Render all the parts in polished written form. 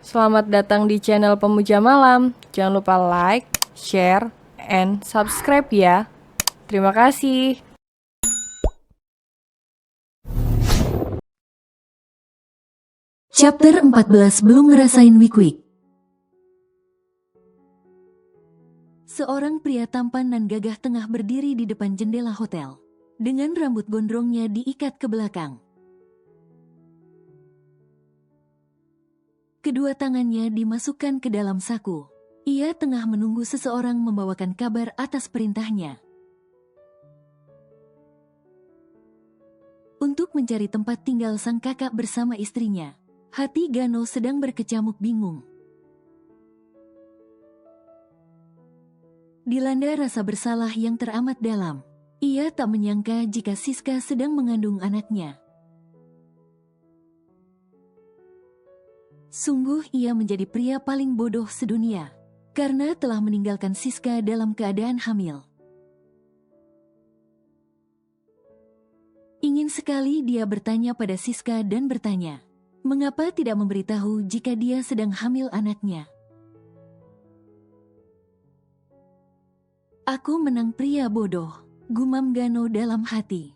Selamat datang di channel Pemuja Malam. Jangan lupa like, share, and subscribe ya. Terima kasih. Chapter 14 belum ngerasain wik-wik. Seorang pria tampan dan gagah tengah berdiri di depan jendela hotel. Dengan rambut gondrongnya diikat ke belakang. Kedua tangannya dimasukkan ke dalam saku. Ia tengah menunggu seseorang membawakan kabar atas perintahnya. Untuk mencari tempat tinggal sang kakak bersama istrinya. Hati Gano sedang berkecamuk bingung. Dilanda rasa bersalah yang teramat dalam. Ia tak menyangka jika Siska sedang mengandung anaknya. Sungguh ia menjadi pria paling bodoh sedunia, karena telah meninggalkan Siska dalam keadaan hamil. Ingin sekali dia bertanya pada Siska dan bertanya, mengapa tidak memberitahu jika dia sedang hamil anaknya? Aku menang pria bodoh, gumam Gano dalam hati.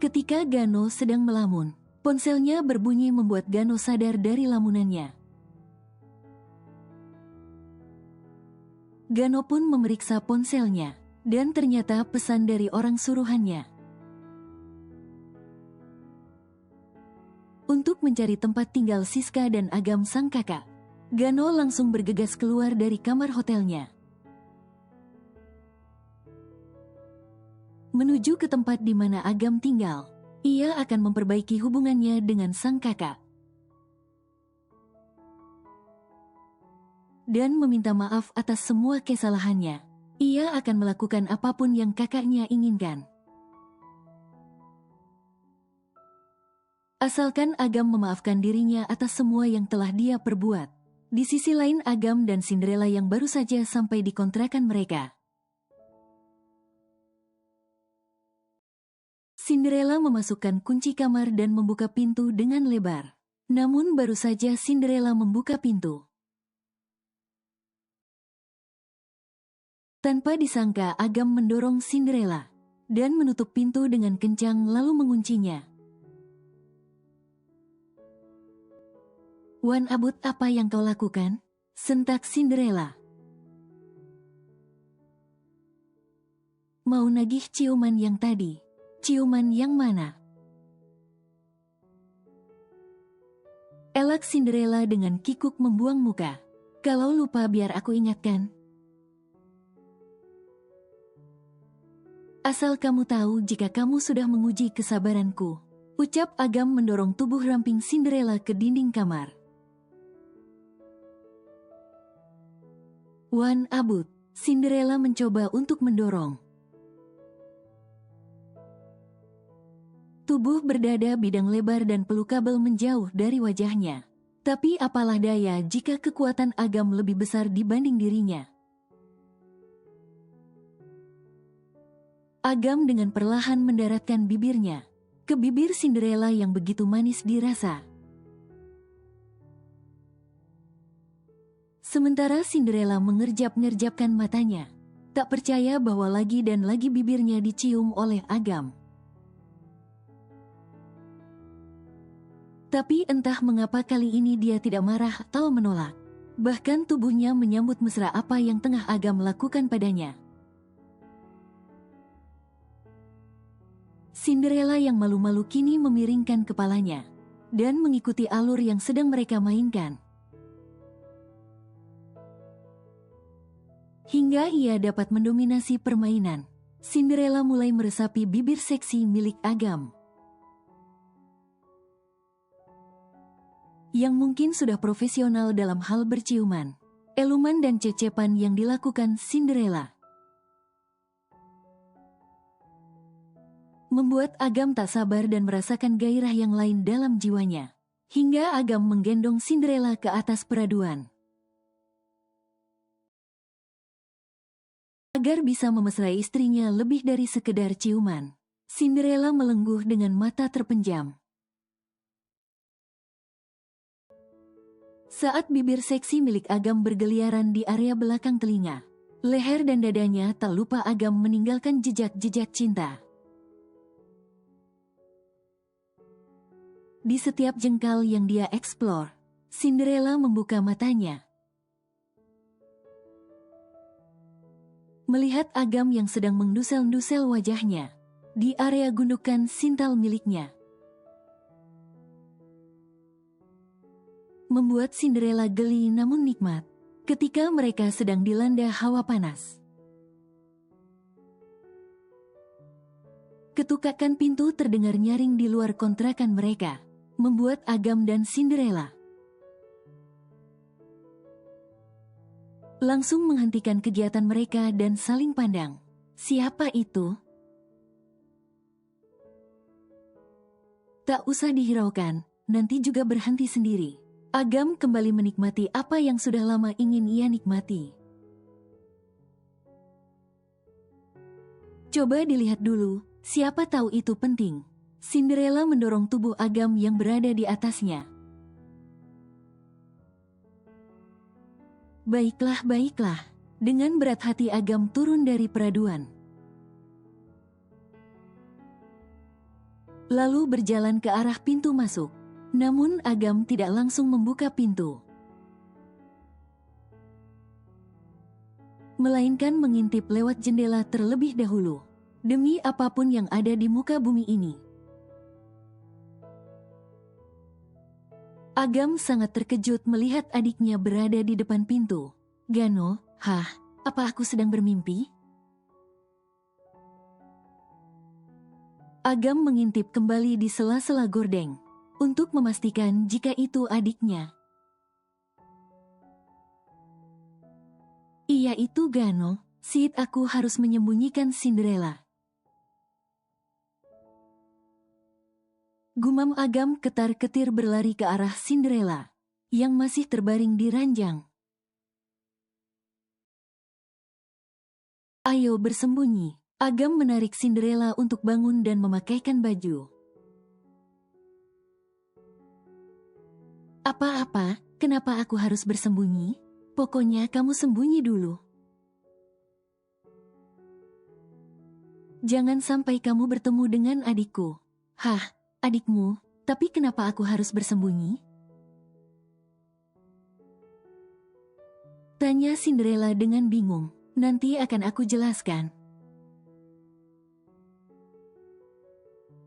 Ketika Gano sedang melamun, ponselnya berbunyi membuat Gano sadar dari lamunannya. Gano pun memeriksa ponselnya, dan ternyata pesan dari orang suruhannya. Untuk mencari tempat tinggal Siska dan Agam sang kakak, Gano langsung bergegas keluar dari kamar hotelnya. Menuju ke tempat di mana Agam tinggal, ia akan memperbaiki hubungannya dengan sang kakak. Dan meminta maaf atas semua kesalahannya. Ia akan melakukan apapun yang kakaknya inginkan. Asalkan Agam memaafkan dirinya atas semua yang telah dia perbuat. Di sisi lain Agam dan Cinderella yang baru saja sampai di kontrakan mereka. Cinderella memasukkan kunci kamar dan membuka pintu dengan lebar. Namun baru saja Cinderella membuka pintu. Tanpa disangka Agam mendorong Cinderella dan menutup pintu dengan kencang lalu menguncinya. "Wan Abut, apa yang kau lakukan?" sentak Cinderella. "Mau nagih ciuman yang tadi. Ciuman yang mana?" Elak Cinderella dengan kikuk membuang muka. "Kalau lupa biar aku ingatkan. Asal kamu tahu jika kamu sudah menguji kesabaranku," ucap Agam mendorong tubuh ramping Cinderella ke dinding kamar. "Wan Abut," Cinderella mencoba untuk mendorong. Tubuh berdada bidang lebar dan pelukabel menjauh dari wajahnya. Tapi apalah daya jika kekuatan Agam lebih besar dibanding dirinya. Agam dengan perlahan mendaratkan bibirnya ke bibir Cinderella yang begitu manis dirasa. Sementara Cinderella mengerjap-ngerjapkan matanya, tak percaya bahwa lagi dan lagi bibirnya dicium oleh Agam. Tapi entah mengapa kali ini dia tidak marah atau menolak. Bahkan tubuhnya menyambut mesra apa yang tengah Agam lakukan padanya. Cinderella yang malu-malu kini memiringkan kepalanya dan mengikuti alur yang sedang mereka mainkan. Hingga ia dapat mendominasi permainan, Cinderella mulai meresapi bibir seksi milik Agam. Yang mungkin sudah profesional dalam hal berciuman, eluman dan cecepan yang dilakukan Cinderella membuat Agam tak sabar dan merasakan gairah yang lain dalam jiwanya. Hingga Agam menggendong Cinderella ke atas peraduan. Agar bisa memesrai istrinya lebih dari sekedar ciuman, Cinderella melengguh dengan mata terpenjam. Saat bibir seksi milik Agam bergeliaran di area belakang telinga, leher dan dadanya tak lupa Agam meninggalkan jejak-jejak cinta. Di setiap jengkal yang dia eksplor, Cinderella membuka matanya. Melihat Agam yang sedang mendusel-dusel wajahnya di area gundukan sintal miliknya, membuat Cinderella geli namun nikmat ketika mereka sedang dilanda hawa panas. Ketukakan pintu terdengar nyaring di luar kontrakan mereka, membuat Agam dan Cinderella langsung menghentikan kegiatan mereka dan saling pandang. Siapa itu? Tak usah dihiraukan, nanti juga berhenti sendiri. Agam kembali menikmati apa yang sudah lama ingin ia nikmati. Coba dilihat dulu, siapa tahu itu penting. Cinderella mendorong tubuh Agam yang berada di atasnya. Baiklah, baiklah. Dengan berat hati Agam turun dari peraduan. Lalu berjalan ke arah pintu masuk. Namun Agam tidak langsung membuka pintu, melainkan mengintip lewat jendela terlebih dahulu. Demi apapun yang ada di muka bumi ini, Agam sangat terkejut melihat adiknya berada di depan pintu. Gano, apa aku sedang bermimpi? Agam mengintip kembali di sela-sela gordeng untuk memastikan jika itu adiknya. Iya, itu Gano. Sid, aku harus menyembunyikan Cinderella. Gumam Agam ketar-ketir berlari ke arah Cinderella yang masih terbaring di ranjang. Ayo bersembunyi. Agam menarik Cinderella untuk bangun dan memakaikan baju. Apa-apa, kenapa aku harus bersembunyi? Pokoknya kamu sembunyi dulu. Jangan sampai kamu bertemu dengan adikku. Adikmu, tapi kenapa aku harus bersembunyi? Tanya Cinderella dengan bingung. Nanti akan aku jelaskan.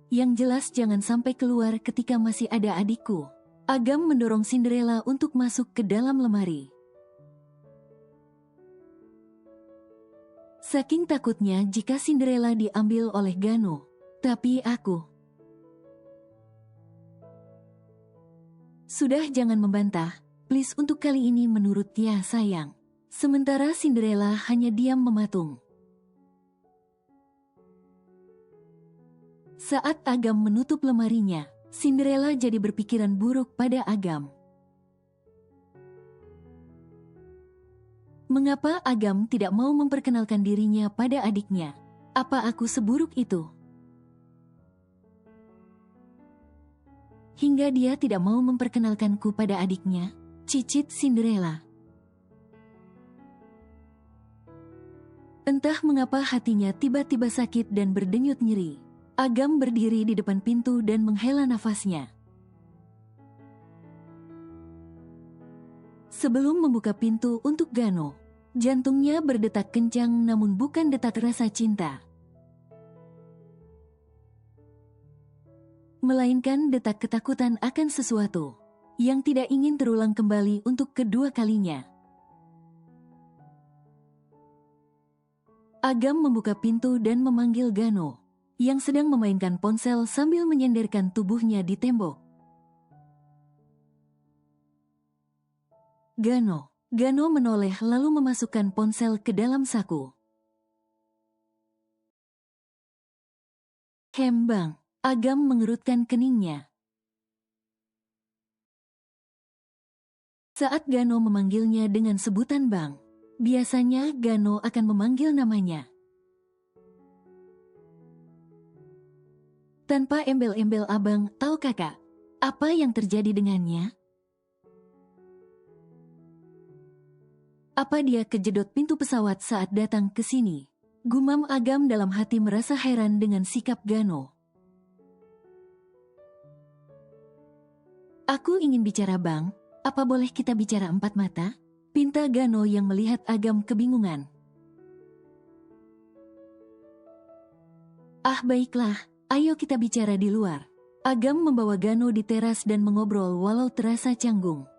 Yang jelas jangan sampai keluar ketika masih ada adikku. Agam mendorong Cinderella untuk masuk ke dalam lemari. Saking takutnya jika Cinderella diambil oleh Gano. Tapi aku... Sudah, jangan membantah. Please, untuk kali ini menurut ya sayang. Sementara Cinderella hanya diam mematung. Saat Agam menutup lemarinya, Cinderella jadi berpikiran buruk pada Agam. Mengapa Agam tidak mau memperkenalkan dirinya pada adiknya? Apa aku seburuk itu? Hingga dia tidak mau memperkenalkanku pada adiknya? Cicit Cinderella. Entah mengapa hatinya tiba-tiba sakit dan berdenyut nyeri. Agam berdiri di depan pintu dan menghela nafasnya. Sebelum membuka pintu untuk Gano, jantungnya berdetak kencang namun bukan detak rasa cinta, melainkan detak ketakutan akan sesuatu yang tidak ingin terulang kembali untuk kedua kalinya. Agam membuka pintu dan memanggil Gano, yang sedang memainkan ponsel sambil menyenderkan tubuhnya di tembok. Gano menoleh lalu memasukkan ponsel ke dalam saku. Bang, Agam mengerutkan keningnya. Saat Gano memanggilnya dengan sebutan Bang, biasanya Gano akan memanggil namanya tanpa embel-embel abang atau kakak. Apa yang terjadi dengannya? Apa dia kejedot pintu pesawat saat datang ke sini? Gumam Agam dalam hati merasa heran dengan sikap Gano. Aku ingin bicara Bang, apa boleh kita bicara empat mata? Pinta Gano yang melihat Agam kebingungan. Ah baiklah, ayo kita bicara di luar. Agam membawa Gano di teras dan mengobrol walau terasa canggung.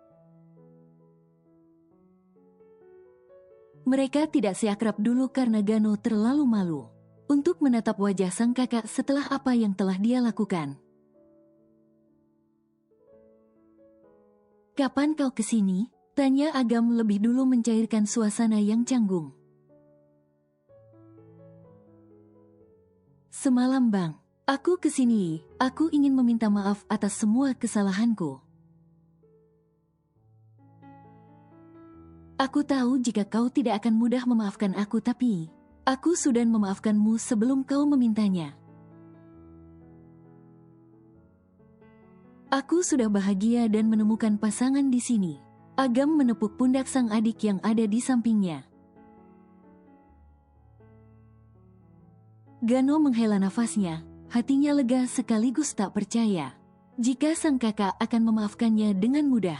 Mereka tidak seakrab dulu karena Gano terlalu malu untuk menatap wajah sang kakak setelah apa yang telah dia lakukan. Kapan kau kesini? Tanya Agam lebih dulu mencairkan suasana yang canggung. Semalam Bang, aku kesini, aku ingin meminta maaf atas semua kesalahanku. Aku tahu jika kau tidak akan mudah memaafkan aku tapi, aku sudah memaafkanmu sebelum kau memintanya. Aku sudah bahagia dan menemukan pasangan di sini. Agam menepuk pundak sang adik yang ada di sampingnya. Gano menghela nafasnya, hatinya lega sekaligus tak percaya jika sang kakak akan memaafkannya dengan mudah.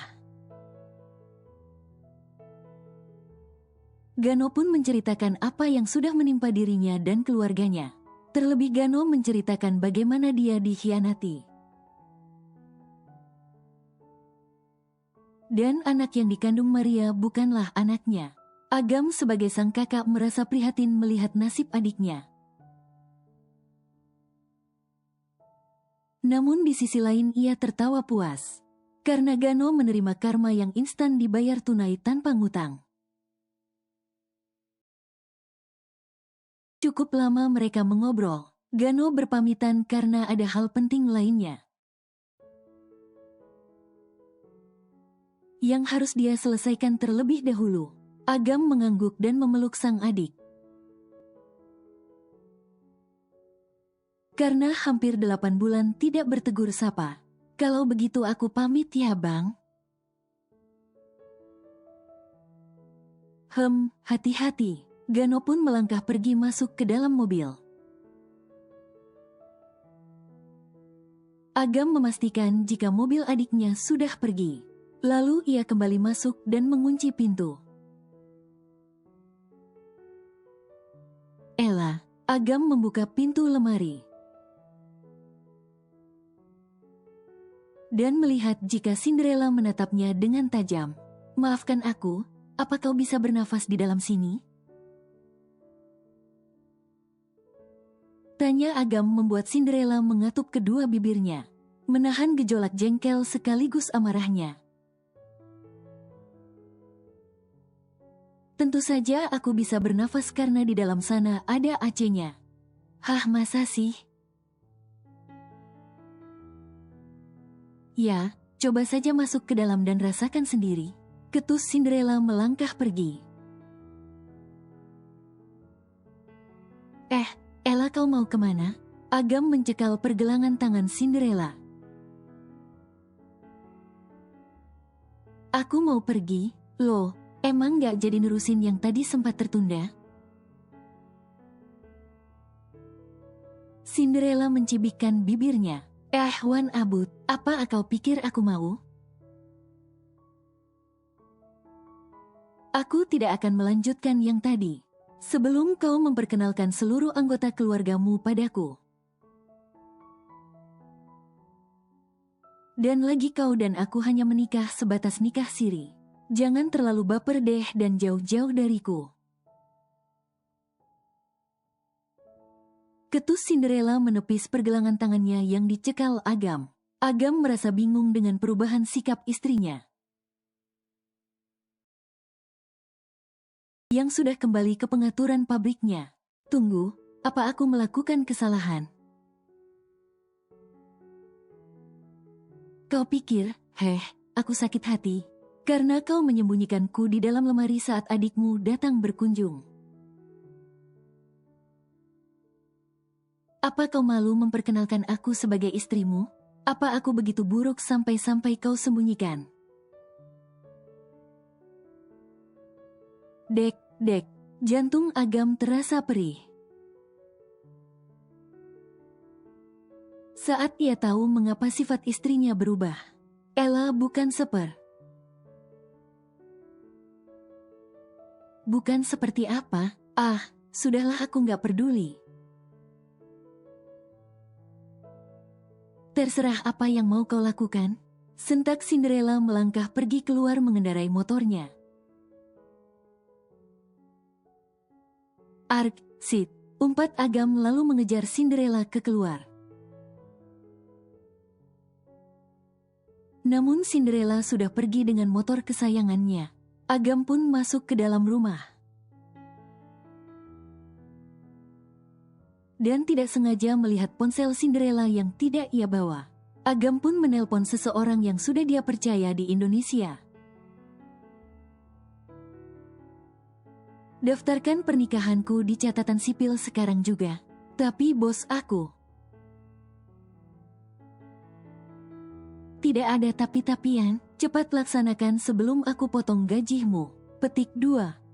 Gano pun menceritakan apa yang sudah menimpa dirinya dan keluarganya. Terlebih Gano menceritakan bagaimana dia dikhianati. Dan anak yang dikandung Maria bukanlah anaknya. Agam sebagai sang kakak merasa prihatin melihat nasib adiknya. Namun di sisi lain ia tertawa puas. Karena Gano menerima karma yang instan dibayar tunai tanpa ngutang. Cukup lama mereka mengobrol. Gano berpamitan karena ada hal penting lainnya yang harus dia selesaikan terlebih dahulu. Agam mengangguk dan memeluk sang adik. Karena hampir 8 bulan tidak bertegur sapa. Kalau begitu aku pamit ya Bang. Hati-hati. Gano pun melangkah pergi masuk ke dalam mobil. Agam memastikan jika mobil adiknya sudah pergi. Lalu ia kembali masuk dan mengunci pintu. Ella, Agam membuka pintu lemari. Dan melihat jika Cinderella menatapnya dengan tajam. Maafkan aku, apa kau bisa bernafas di dalam sini? Tanya Agam membuat Cinderella mengatup kedua bibirnya. Menahan gejolak jengkel sekaligus amarahnya. Tentu saja aku bisa bernafas karena di dalam sana ada AC-nya. Hah, masa sih? Ya, coba saja masuk ke dalam dan rasakan sendiri. Ketus Cinderella melangkah pergi. Ella kau mau kemana? Agam mencekal pergelangan tangan Cinderella. Aku mau pergi, loh. Emang gak jadi nerusin yang tadi sempat tertunda? Cinderella mencibikkan bibirnya. Wan Abut, apa kau pikir aku mau? Aku tidak akan melanjutkan yang tadi. Sebelum kau memperkenalkan seluruh anggota keluargamu padaku. Dan lagi kau dan aku hanya menikah sebatas nikah siri. Jangan terlalu baper deh dan jauh-jauh dariku. Ketus Cinderella menepis pergelangan tangannya yang dicekal Agam. Agam merasa bingung dengan perubahan sikap istrinya. Yang sudah kembali ke pengaturan pabriknya. Tunggu, apa aku melakukan kesalahan? Kau pikir, aku sakit hati. Karena kau menyembunyikanku di dalam lemari saat adikmu datang berkunjung. Apa kau malu memperkenalkan aku sebagai istrimu? Apa aku begitu buruk sampai-sampai kau sembunyikan? Dek, dek, jantung Agam terasa perih. Saat ia tahu mengapa sifat istrinya berubah. Ella bukan Bukan seperti apa? Ah, sudahlah aku nggak peduli. Terserah apa yang mau kau lakukan. Sentak Cinderella melangkah pergi keluar mengendarai motornya. Ark, sit, umpat Agam lalu mengejar Cinderella ke keluar. Namun Cinderella sudah pergi dengan motor kesayangannya. Agam pun masuk ke dalam rumah. Dan tidak sengaja melihat ponsel Cinderella yang tidak ia bawa. Agam pun menelpon seseorang yang sudah dia percaya di Indonesia. Daftarkan pernikahanku di catatan sipil sekarang juga. Tapi bos aku. Tidak ada tapi-tapian, cepat laksanakan sebelum aku potong gajimu. Petik 2.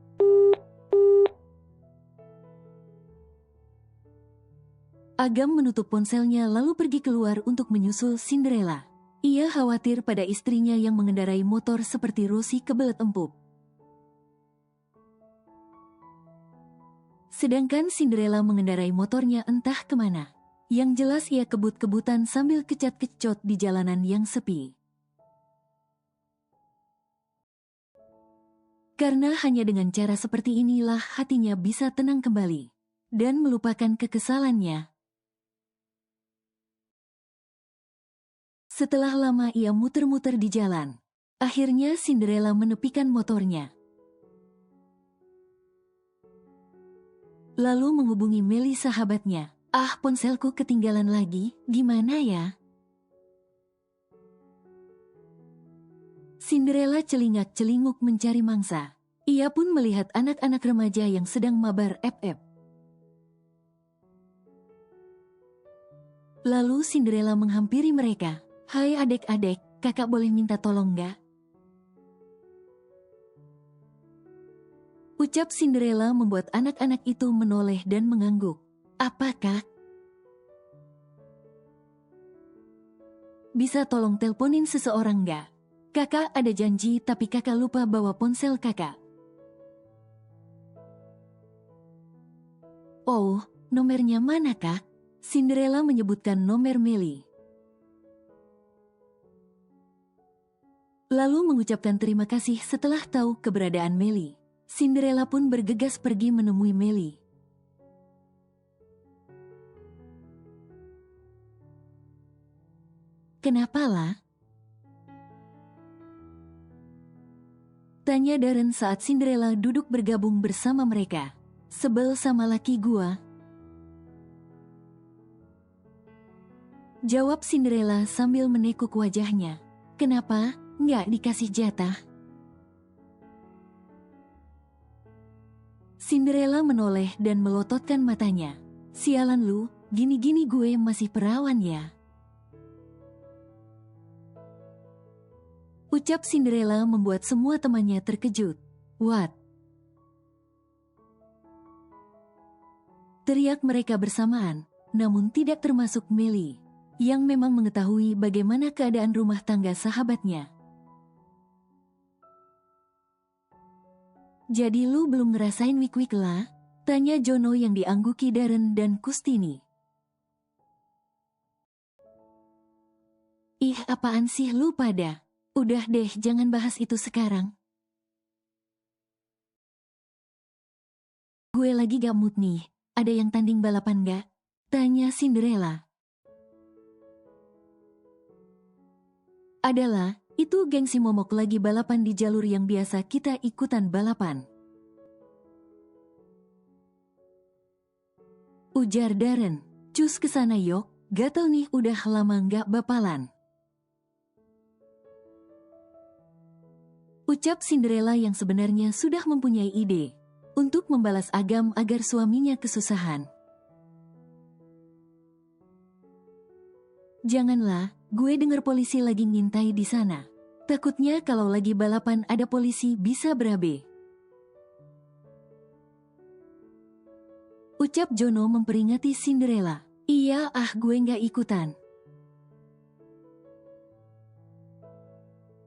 Agam menutup ponselnya lalu pergi keluar untuk menyusul Cinderella. Ia khawatir pada istrinya yang mengendarai motor seperti Rosie kebelet empuk. Sedangkan Cinderella mengendarai motornya entah kemana. Yang jelas ia kebut-kebutan sambil kecat-kecot di jalanan yang sepi. Karena hanya dengan cara seperti inilah hatinya bisa tenang kembali. Dan melupakan kekesalannya. Setelah lama ia muter-muter di jalan, akhirnya Cinderella menepikan motornya. Lalu menghubungi Melly sahabatnya. Ah, ponselku ketinggalan lagi, gimana ya? Cinderella celingak-celinguk mencari mangsa. Ia pun melihat anak-anak remaja yang sedang mabar ep-ep. Lalu Cinderella menghampiri mereka. Hai adik-adik, kakak boleh minta tolong nggak? Ucap Cinderella membuat anak-anak itu menoleh dan mengangguk. Apa kak? Bisa tolong teleponin seseorang nggak? Kakak ada janji tapi kakak lupa bawa ponsel kakak. Oh, nomornya mana kak? Cinderella menyebutkan nomor Melly. Lalu mengucapkan terima kasih setelah tahu keberadaan Melly. Cinderella pun bergegas pergi menemui Melly. Kenapa lah? Tanya Darren saat Cinderella duduk bergabung bersama mereka. Sebel sama laki gua? Jawab Cinderella sambil menekuk wajahnya. Kenapa? Nggak dikasih jatah? Cinderella menoleh dan melototkan matanya. Sialan lu, gini-gini gue masih perawan ya. Ucap Cinderella membuat semua temannya terkejut. What? Teriak mereka bersamaan, namun tidak termasuk Melly, yang memang mengetahui bagaimana keadaan rumah tangga sahabatnya. Jadi lu belum ngerasain wik-wik lah? Tanya Jono yang diangguki Darren dan Kustini. Ih, apaan sih lu pada? Udah deh, jangan bahas itu sekarang. Gue lagi gak mood nih, ada yang tanding balapan gak? Tanya Cinderella. Adalah, itu geng si momok lagi balapan di jalur yang biasa kita ikutan balapan. Ujar Darren, cus kesana yok, gatel nih udah lama gak bapalan. Ucap Cinderella yang sebenarnya sudah mempunyai ide untuk membalas Agam agar suaminya kesusahan. Janganlah, gue dengar polisi lagi ngintai di sana. Takutnya kalau lagi balapan ada polisi bisa berabe. Ucap Jono memperingati Cinderella. Iya, gue nggak ikutan.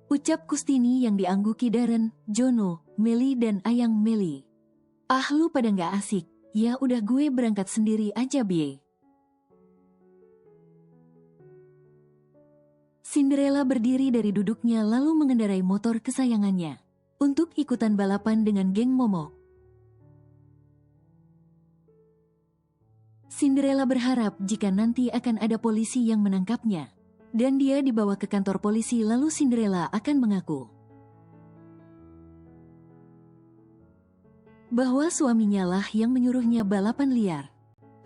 Ucap Kustini yang diangguki Darren, Jono, Meli dan Ayang Meli. Lu pada nggak asik, ya udah gue berangkat sendiri aja bie. Cinderella berdiri dari duduknya lalu mengendarai motor kesayangannya untuk ikutan balapan dengan geng momok. Cinderella berharap jika nanti akan ada polisi yang menangkapnya, dan dia dibawa ke kantor polisi lalu Cinderella akan mengaku bahwa suaminya lah yang menyuruhnya balapan liar.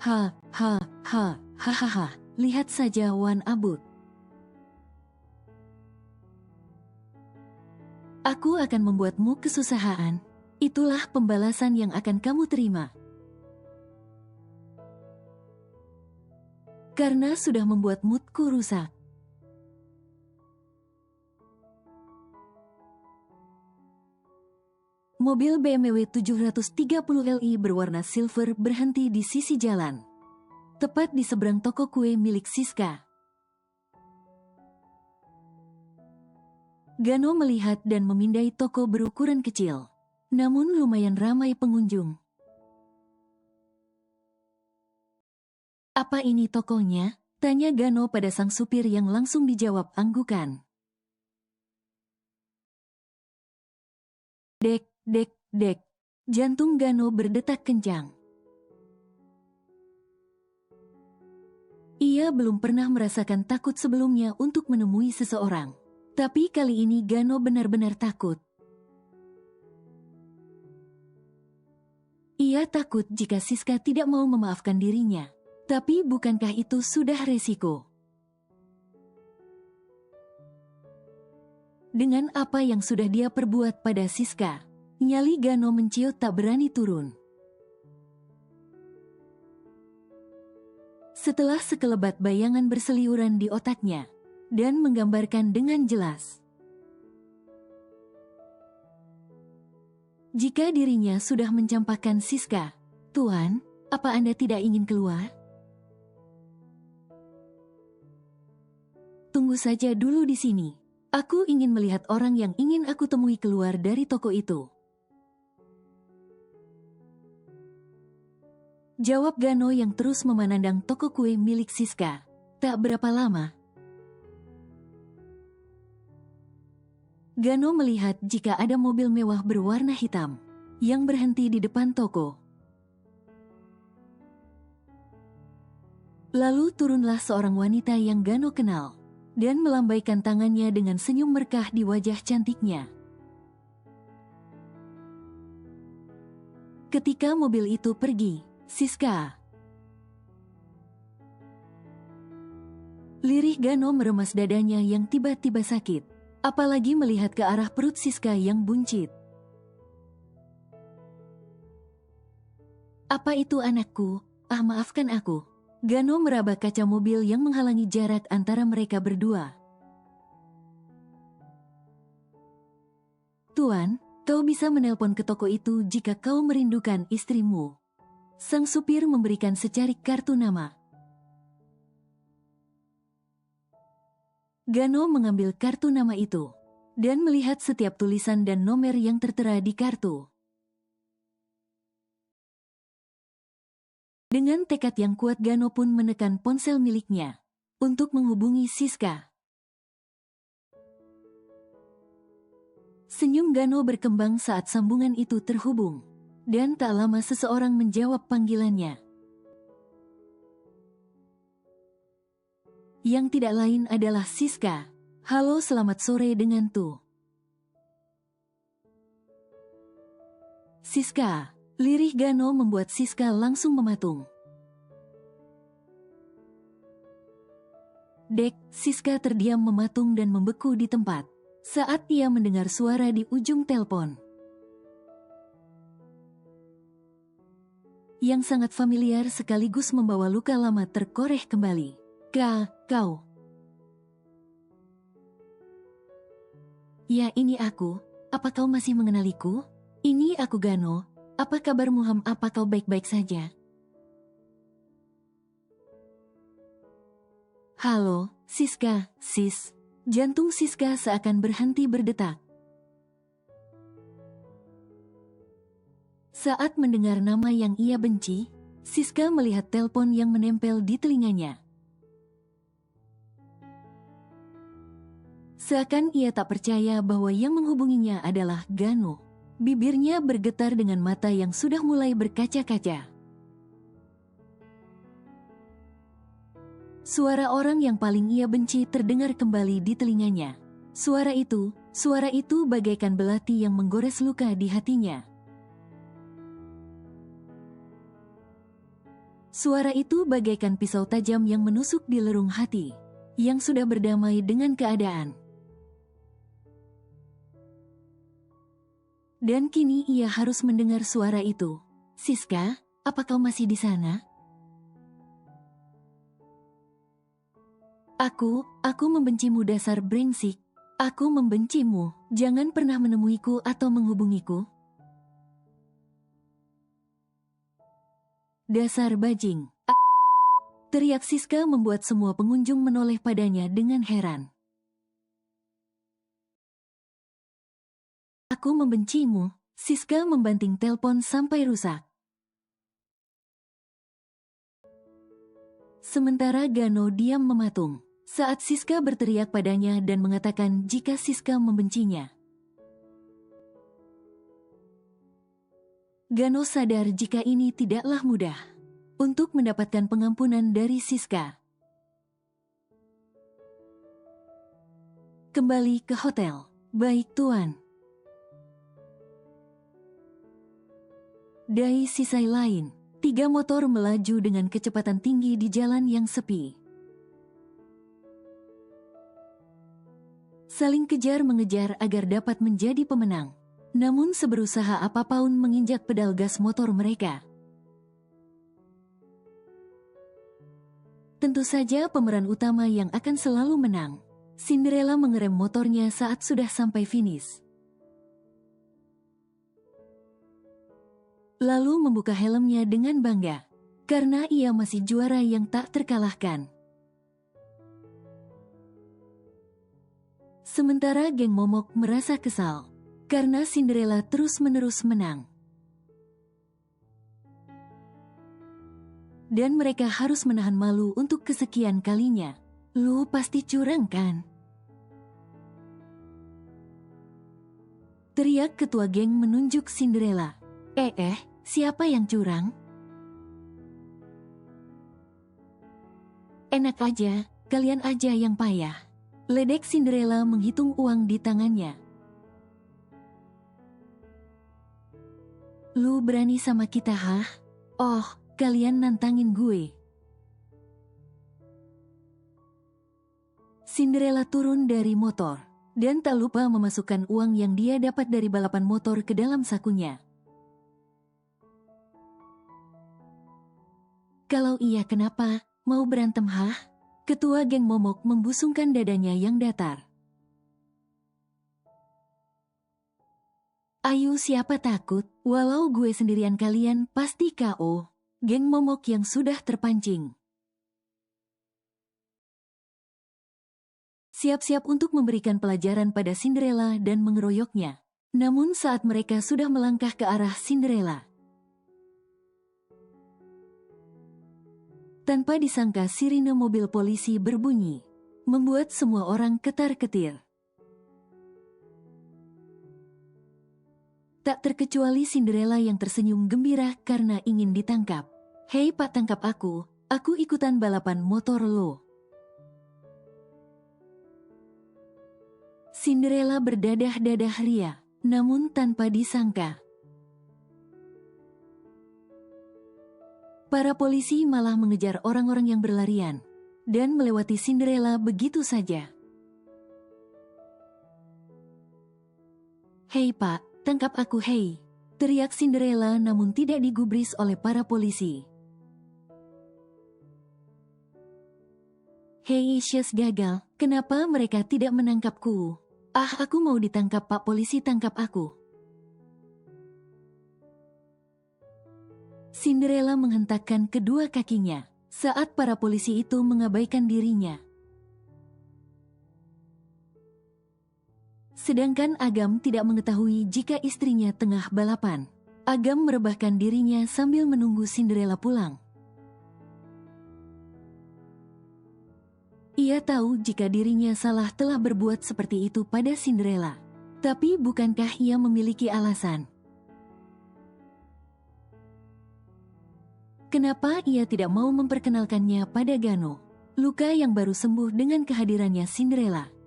Hahaha, lihat saja Wan Abut. Aku akan membuatmu kesusahan. Itulah pembalasan yang akan kamu terima. Karena sudah membuat moodku rusak. Mobil BMW 730 Li berwarna silver berhenti di sisi jalan, tepat di seberang toko kue milik Siska. Gano melihat dan memindai toko berukuran kecil, namun lumayan ramai pengunjung. Apa ini tokonya? Tanya Gano pada sang supir yang langsung dijawab anggukan. Dek, dek, dek. Jantung Gano berdetak kencang. Ia belum pernah merasakan takut sebelumnya untuk menemui seseorang. Tapi kali ini Gano benar-benar takut. Ia takut jika Siska tidak mau memaafkan dirinya. Tapi bukankah itu sudah resiko? Dengan apa yang sudah dia perbuat pada Siska, nyali Gano menciut tak berani turun. Setelah sekelebat bayangan berseliuran di otaknya, dan menggambarkan dengan jelas jika dirinya sudah mencampakkan Siska. Tuan, apa Anda tidak ingin keluar? Tunggu saja dulu di sini. Aku ingin melihat orang yang ingin aku temui keluar dari toko itu. Jawab Gano yang terus memandang toko kue milik Siska. Tak berapa lama, Gano melihat jika ada mobil mewah berwarna hitam yang berhenti di depan toko. Lalu turunlah seorang wanita yang Gano kenal dan melambaikan tangannya dengan senyum berkah di wajah cantiknya. Ketika mobil itu pergi, Siska. Lirih Gano meremas dadanya yang tiba-tiba sakit, apalagi melihat ke arah perut Siska yang buncit. Apa itu anakku? Maafkan aku. Gano meraba kaca mobil yang menghalangi jarak antara mereka berdua. Tuan, kau bisa menelpon ke toko itu jika kau merindukan istrimu. Sang supir memberikan secarik kartu nama. Gano mengambil kartu nama itu dan melihat setiap tulisan dan nomor yang tertera di kartu. Dengan tekad yang kuat Gano pun menekan ponsel miliknya untuk menghubungi Siska. Senyum Gano berkembang saat sambungan itu terhubung, dan tak lama seseorang menjawab panggilannya. Yang tidak lain adalah Siska. Halo, selamat sore dengan Tu. Siska. Lirih Gano membuat Siska langsung mematung. Dek, Siska terdiam mematung dan membeku di tempat saat ia mendengar suara di ujung telepon yang sangat familiar sekaligus membawa luka lama terkoreh kembali. Kau. Ya, ini aku. Apa kau masih mengenaliku? Ini aku Gano. Apa kabarmu Apa kau baik-baik saja? Halo, Siska, sis. Jantung Siska seakan berhenti berdetak. Saat mendengar nama yang ia benci, Siska melihat telepon yang menempel di telinganya. Seakan ia tak percaya bahwa yang menghubunginya adalah Gano. Bibirnya bergetar dengan mata yang sudah mulai berkaca-kaca. Suara orang yang paling ia benci terdengar kembali di telinganya. Suara itu bagaikan belati yang menggores luka di hatinya. Suara itu bagaikan pisau tajam yang menusuk di lerung hati, yang sudah berdamai dengan keadaan. Dan kini ia harus mendengar suara itu. Siska, apa kau masih di sana? Aku membencimu dasar brengsek. Aku membencimu, jangan pernah menemuiku atau menghubungiku. Dasar bajing. Teriak Siska membuat semua pengunjung menoleh padanya dengan heran. Aku membencimu, Siska membanting telepon sampai rusak. Sementara Gano diam mematung saat Siska berteriak padanya dan mengatakan jika Siska membencinya. Gano sadar jika ini tidaklah mudah untuk mendapatkan pengampunan dari Siska. Kembali ke hotel. Baik, Tuan. Dari sisi lain, 3 motor melaju dengan kecepatan tinggi di jalan yang sepi. Saling kejar-mengejar agar dapat menjadi pemenang. Namun seberusaha apapun menginjak pedal gas motor mereka. Tentu saja pemeran utama yang akan selalu menang. Cinderella mengerem motornya saat sudah sampai finish. Lalu membuka helmnya dengan bangga. Karena ia masih juara yang tak terkalahkan. Sementara geng momok merasa kesal. Karena Cinderella terus-menerus menang. Dan mereka harus menahan malu untuk kesekian kalinya. Lu pasti curang kan? Teriak ketua geng menunjuk Cinderella. Siapa yang curang? Enak aja, kalian aja yang payah. Ledek Cinderella menghitung uang di tangannya. Lu berani sama kita, hah? Oh, kalian nantangin gue. Cinderella turun dari motor, dan tak lupa memasukkan uang yang dia dapat dari balapan motor ke dalam sakunya. Kalau iya kenapa? Mau berantem, hah? Ketua geng momok membusungkan dadanya yang datar. Ayo siapa takut, walau gue sendirian kalian pasti KO. Geng momok yang sudah terpancing. Siap-siap untuk memberikan pelajaran pada Cinderella dan mengeroyoknya. Namun saat mereka sudah melangkah ke arah Cinderella, tanpa disangka sirine mobil polisi berbunyi, membuat semua orang ketar-ketir. Tak terkecuali Cinderella yang tersenyum gembira karena ingin ditangkap. Hei Pak, tangkap aku ikutan balapan motor lo. Cinderella berdadah-dadah ria, namun tanpa disangka. Para polisi malah mengejar orang-orang yang berlarian, dan melewati Cinderella begitu saja. Hei Pak, tangkap aku hei, teriak Cinderella namun tidak digubris oleh para polisi. Hei Shes gagal, kenapa mereka tidak menangkapku? Aku mau ditangkap Pak polisi, tangkap aku. Cinderella menghentakkan kedua kakinya saat para polisi itu mengabaikan dirinya. Sedangkan Agam tidak mengetahui jika istrinya tengah balapan. Agam merebahkan dirinya sambil menunggu Cinderella pulang. Ia tahu jika dirinya salah telah berbuat seperti itu pada Cinderella. Tapi bukankah ia memiliki alasan? Kenapa ia tidak mau memperkenalkannya pada Gano, luka yang baru sembuh dengan kehadirannya Cinderella?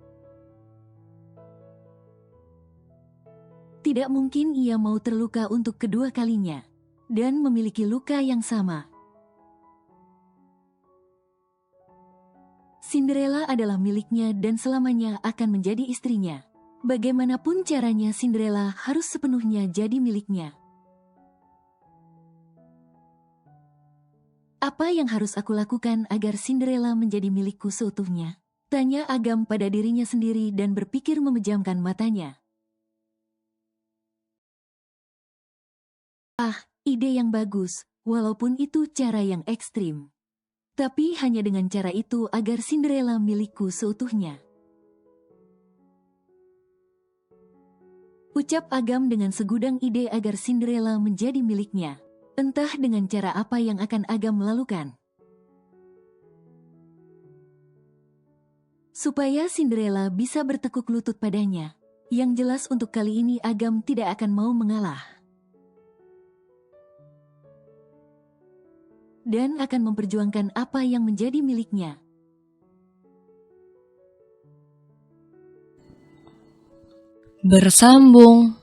Tidak mungkin ia mau terluka untuk kedua kalinya dan memiliki luka yang sama. Cinderella adalah miliknya dan selamanya akan menjadi istrinya. Bagaimanapun caranya, Cinderella harus sepenuhnya jadi miliknya. Apa yang harus aku lakukan agar Cinderella menjadi milikku seutuhnya? Tanya Agam pada dirinya sendiri dan berpikir memejamkan matanya. Ide yang bagus, walaupun itu cara yang ekstrim. Tapi hanya dengan cara itu agar Cinderella milikku seutuhnya. Ucap Agam dengan segudang ide agar Cinderella menjadi miliknya. Entah dengan cara apa yang akan Agam lakukan. Supaya Cinderella bisa bertekuk lutut padanya. Yang jelas untuk kali ini Agam tidak akan mau mengalah. Dan akan memperjuangkan apa yang menjadi miliknya. Bersambung.